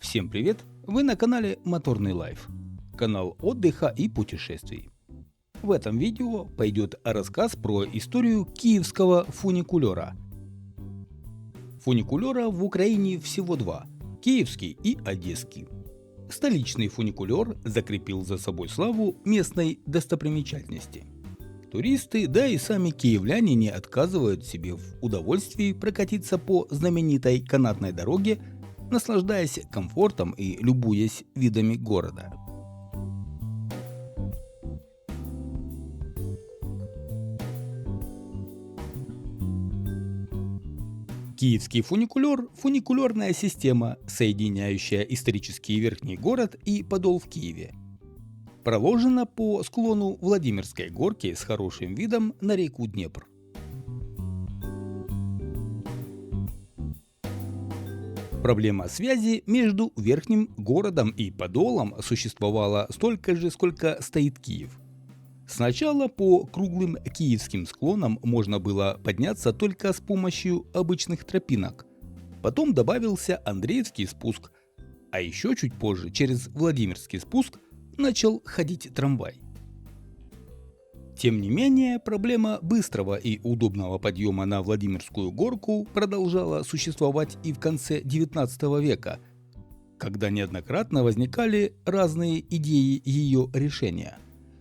Всем привет! Вы на канале Моторный Лайф, канал отдыха и путешествий. В этом видео пойдет рассказ про историю киевского фуникулера. Фуникулера в Украине всего два – киевский и одесский. Столичный фуникулер закрепил за собой славу местной достопримечательности. Туристы, да и сами киевляне не отказывают себе в удовольствии прокатиться по знаменитой канатной дороге, наслаждаясь комфортом и любуясь видами города. Киевский фуникулер – фуникулерная система, соединяющая исторический верхний город и Подол в Киеве. Проложена по склону Владимирской горки с хорошим видом на реку Днепр. Проблема связи между верхним городом и Подолом существовала столько же, сколько стоит Киев. Сначала по круглым киевским склонам можно было подняться только с помощью обычных тропинок. Потом добавился Андреевский спуск, а еще чуть позже через Владимирский спуск начал ходить трамвай. Тем не менее, проблема быстрого и удобного подъема на Владимирскую горку продолжала существовать и в конце XIX века, когда неоднократно возникали разные идеи ее решения,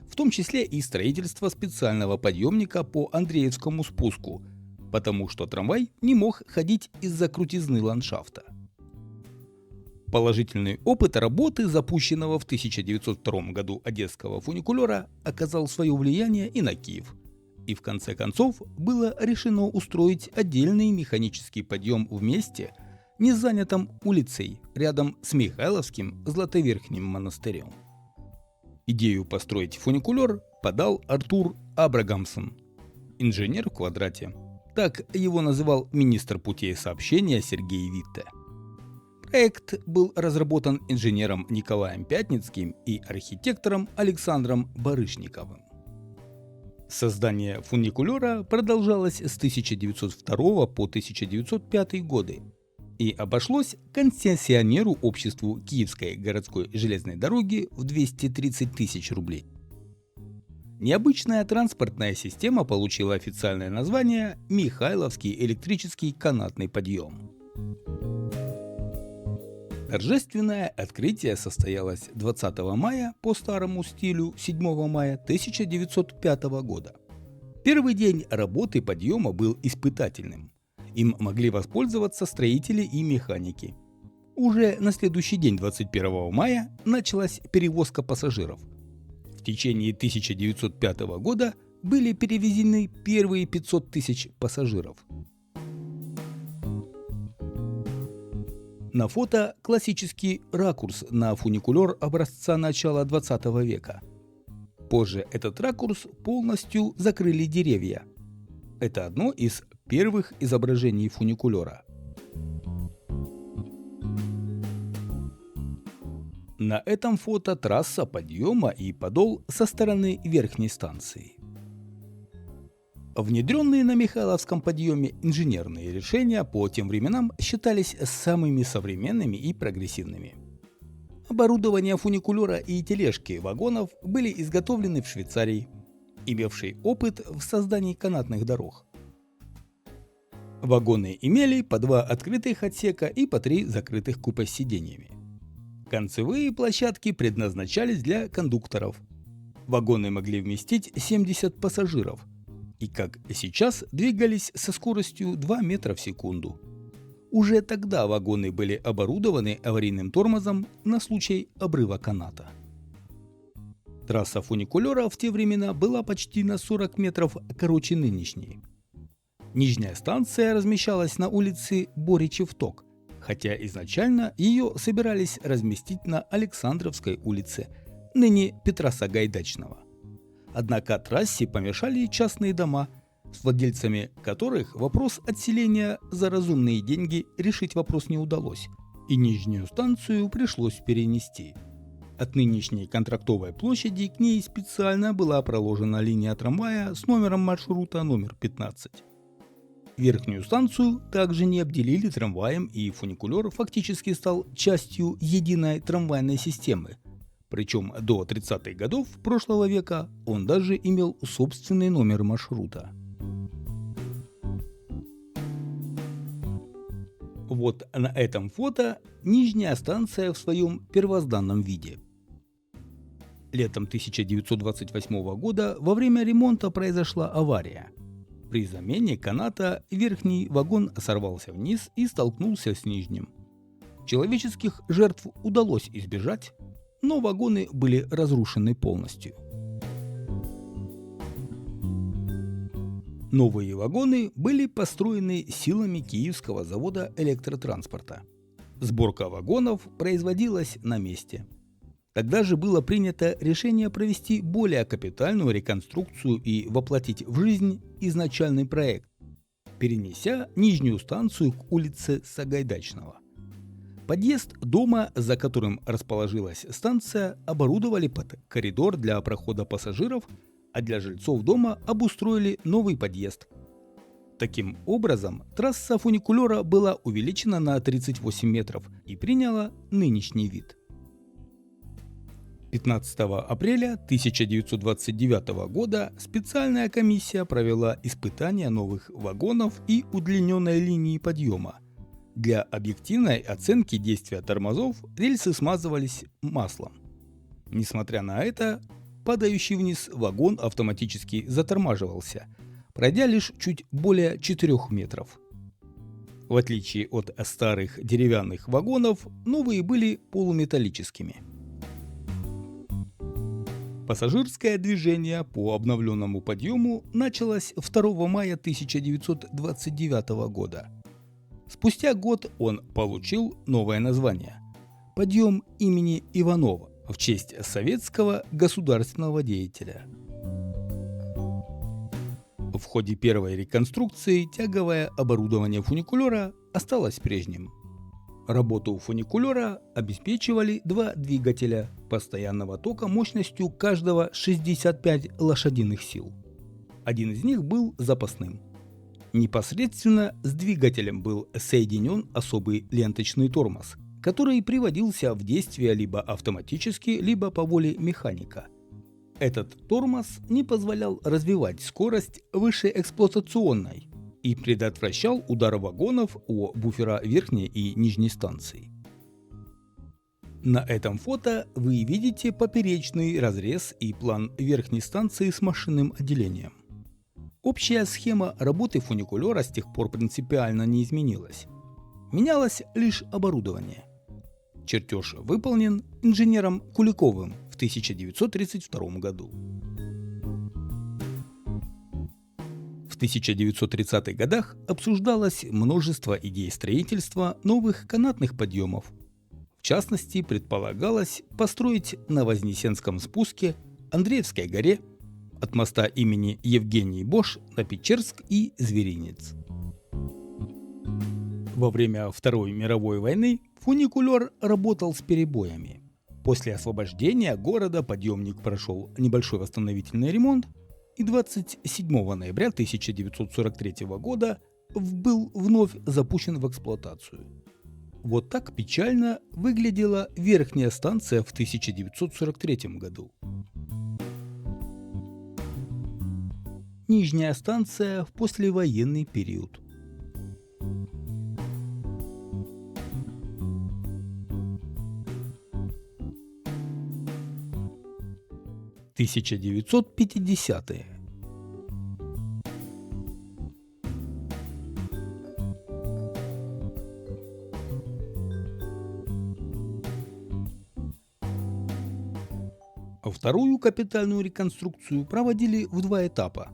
в том числе и строительство специального подъемника по Андреевскому спуску, потому что трамвай не мог ходить из-за крутизны ландшафта. Положительный опыт работы запущенного в 1902 году одесского фуникулера оказал свое влияние и на Киев. И в конце концов было решено устроить отдельный механический подъем в месте, не занятом улицей, рядом с Михайловским Златоверхним монастырем. Идею построить фуникулер подал Артур Абрагамсон, инженер в квадрате. Так его называл министр путей сообщения Сергей Витте. Проект был разработан инженером Николаем Пятницким и архитектором Александром Барышниковым. Создание фуникулера продолжалось с 1902 по 1905 годы и обошлось концессионеру обществу Киевской городской железной дороги в 230 тысяч рублей. Необычная транспортная система получила официальное название «Михайловский электрический канатный подъем». Торжественное открытие состоялось 20 мая по старому стилю 7 мая 1905 года. Первый день работы подъема был испытательным. Им могли воспользоваться строители и механики. Уже на следующий день, 21 мая, началась перевозка пассажиров. В течение 1905 года были перевезены первые 500 тысяч пассажиров. На фото классический ракурс на фуникулер образца начала 20 века. Позже этот ракурс полностью закрыли деревья. Это одно из первых изображений фуникулера. На этом фото трасса подъема и подол со стороны верхней станции. Внедренные на Михайловском подъеме инженерные решения по тем временам считались самыми современными и прогрессивными. Оборудование фуникулера и тележки вагонов были изготовлены в Швейцарии, имевшей опыт в создании канатных дорог. Вагоны имели по 2 открытых отсека и по 3 закрытых купе с сиденьями. Концевые площадки предназначались для кондукторов. Вагоны могли вместить 70 пассажиров и, как сейчас, двигались со скоростью 2 метра в секунду. Уже тогда вагоны были оборудованы аварийным тормозом на случай обрыва каната. Трасса фуникулера в те времена была почти на 40 метров короче нынешней. Нижняя станция размещалась на улице Боричев-Ток, хотя изначально ее собирались разместить на Александровской улице, ныне Петра Сагайдачного. Однако трассе помешали частные дома, с владельцами которых вопрос отселения за разумные деньги решить вопрос не удалось, и нижнюю станцию пришлось перенести. От нынешней Контрактовой площади к ней специально была проложена линия трамвая с номером маршрута номер 15. Верхнюю станцию также не обделили трамваем, и фуникулер фактически стал частью единой трамвайной системы. Причем до 30-х годов прошлого века он даже имел собственный номер маршрута. Вот на этом фото нижняя станция в своем первозданном виде. Летом 1928 года во время ремонта произошла авария. При замене каната верхний вагон сорвался вниз и столкнулся с нижним. Человеческих жертв удалось избежать, но вагоны были разрушены полностью. Новые вагоны были построены силами Киевского завода электротранспорта. Сборка вагонов производилась на месте. Тогда же было принято решение провести более капитальную реконструкцию и воплотить в жизнь изначальный проект, перенеся нижнюю станцию к улице Сагайдачного. Подъезд дома, за которым расположилась станция, оборудовали под коридор для прохода пассажиров, а для жильцов дома обустроили новый подъезд. Таким образом, трасса фуникулера была увеличена на 38 метров и приняла нынешний вид. 15 апреля 1929 года специальная комиссия провела испытания новых вагонов и удлиненной линии подъема. Для объективной оценки действия тормозов рельсы смазывались маслом. Несмотря на это, падающий вниз вагон автоматически затормаживался, пройдя лишь чуть более 4 метров. В отличие от старых деревянных вагонов, новые были полуметаллическими. Пассажирское движение по обновленному подъему началось 2 мая 1929 года. Спустя год он получил новое название – «Подъем имени Иванова» в честь советского государственного деятеля. В ходе первой реконструкции тяговое оборудование фуникулера осталось прежним. Работу фуникулера обеспечивали два двигателя постоянного тока мощностью каждого 65 лошадиных сил. Один из них был запасным. Непосредственно с двигателем был соединен особый ленточный тормоз, который приводился в действие либо автоматически, либо по воле механика. Этот тормоз не позволял развивать скорость выше эксплуатационной и предотвращал удар вагонов о буфера верхней и нижней станций. На этом фото вы видите поперечный разрез и план верхней станции с машинным отделением. Общая схема работы фуникулера с тех пор принципиально не изменилась. Менялось лишь оборудование. Чертеж выполнен инженером Куликовым в 1932 году. В 1930-х годах обсуждалось множество идей строительства новых канатных подъемов. В частности, предполагалось построить на Вознесенском спуске, Андреевской горе, от моста имени Евгений Бош на Печерск и Зверинец. Во время Второй мировой войны фуникулер работал с перебоями. После освобождения города подъемник прошел небольшой восстановительный ремонт, и 27 ноября 1943 года был вновь запущен в эксплуатацию. Вот так печально выглядела верхняя станция в 1943 году. Нижняя станция в послевоенный период. – 1950-е. Вторую капитальную реконструкцию проводили в два этапа.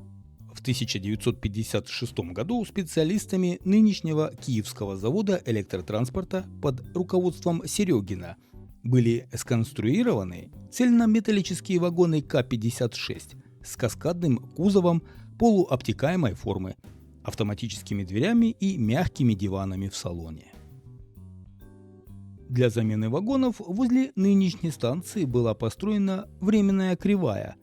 В 1956 году специалистами нынешнего Киевского завода электротранспорта под руководством Серегина были сконструированы цельнометаллические вагоны К-56 с каскадным кузовом полуобтекаемой формы, автоматическими дверями и мягкими диванами в салоне. Для замены вагонов возле нынешней станции была построена временная кривая,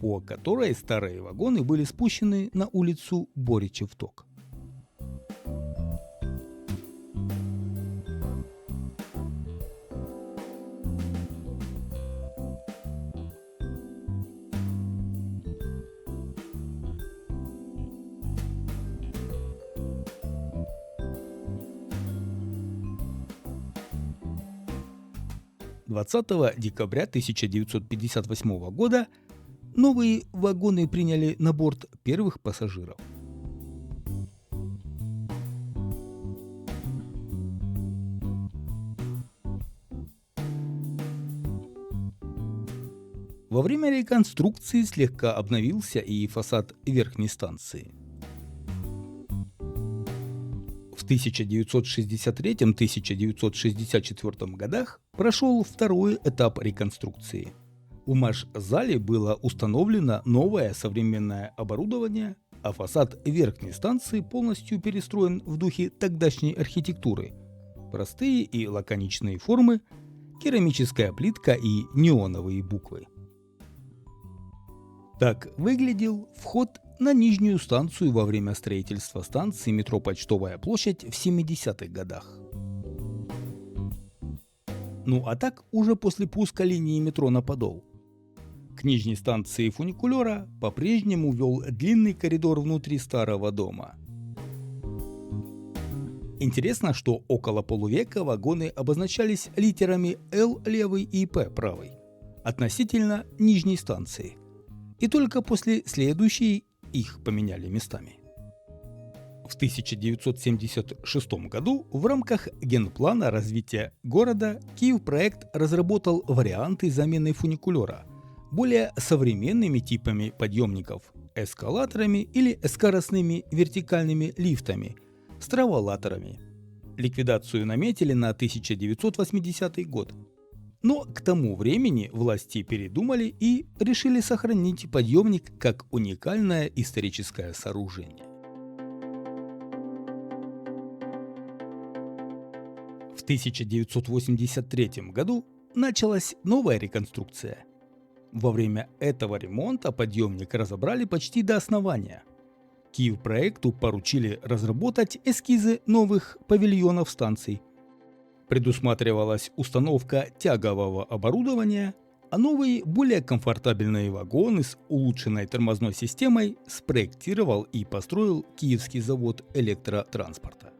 по которой старые вагоны были спущены на улицу Боричев-Ток. 20 декабря 1958 года новые вагоны приняли на борт первых пассажиров. Во время реконструкции слегка обновился и фасад верхней станции. В 1963-1964 годах прошел второй этап реконструкции. В Маш-зале было установлено новое современное оборудование, а фасад верхней станции полностью перестроен в духе тогдашней архитектуры. Простые и лаконичные формы, керамическая плитка и неоновые буквы. Так выглядел вход на нижнюю станцию во время строительства станции метро Почтовая площадь в 70-х годах. Ну а так уже после пуска линии метро на Подол. К нижней станции фуникулера по-прежнему вел длинный коридор внутри старого дома. Интересно, что около полувека вагоны обозначались литерами L левый и P правый относительно нижней станции. И только после следующей их поменяли местами. В 1976 году в рамках генплана развития города Киевпроект разработал варианты замены фуникулера более современными типами подъемников – эскалаторами или скоростными вертикальными лифтами с траволаторами. Ликвидацию наметили на 1980 год. Но к тому времени власти передумали и решили сохранить подъемник как уникальное историческое сооружение. В 1983 году началась новая реконструкция. Во время этого ремонта подъемник разобрали почти до основания. Киевпроекту поручили разработать эскизы новых павильонов станций. Предусматривалась установка тягового оборудования, а новые, более комфортабельные вагоны с улучшенной тормозной системой спроектировал и построил Киевский завод электротранспорта.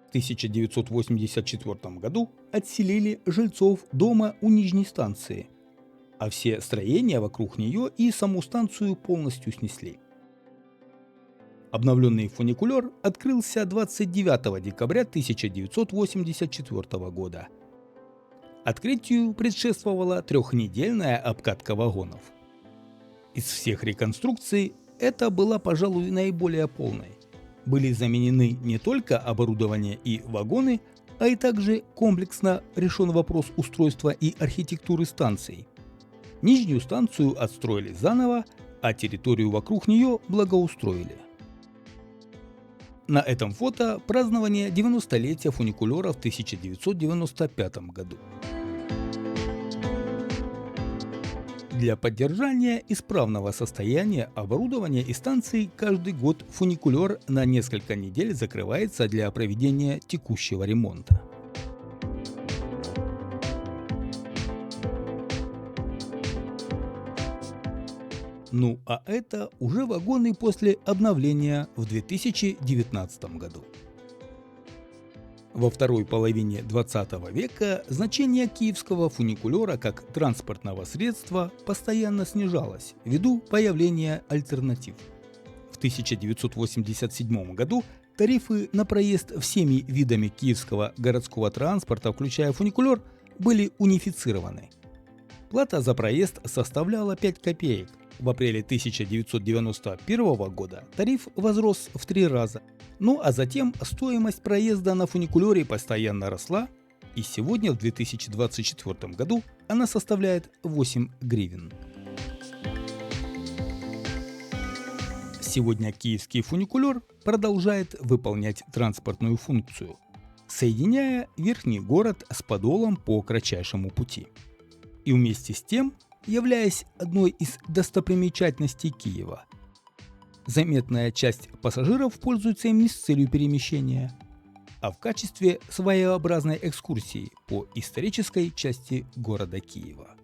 В 1984 году отселили жильцов дома у нижней станции, а все строения вокруг нее и саму станцию полностью снесли. Обновленный фуникулер открылся 29 декабря 1984 года. Открытию предшествовала трехнедельная обкатка вагонов. Из всех реконструкций это была, пожалуй, наиболее полной. Были заменены не только оборудование и вагоны, а и также комплексно решен вопрос устройства и архитектуры станций. Нижнюю станцию отстроили заново, а территорию вокруг нее благоустроили. На этом фото празднование 90-летия фуникулера в 1995 году. Для поддержания исправного состояния оборудования и станций каждый год фуникулер на несколько недель закрывается для проведения текущего ремонта. Ну а это уже вагоны после обновления в 2019 году. Во второй половине 20 века значение киевского фуникулера как транспортного средства постоянно снижалось ввиду появления альтернатив. В 1987 году тарифы на проезд всеми видами киевского городского транспорта, включая фуникулер, были унифицированы. Плата за проезд составляла 5 копеек. В апреле 1991 года тариф возрос в 3 раза. Ну а затем стоимость проезда на фуникулере постоянно росла, и сегодня в 2024 году она составляет 8 гривен. Сегодня киевский фуникулер продолжает выполнять транспортную функцию, соединяя верхний город с Подолом по кратчайшему пути. И вместе с тем являясь одной из достопримечательностей Киева. Заметная часть пассажиров пользуется им не с целью перемещения, а в качестве своеобразной экскурсии по исторической части города Киева.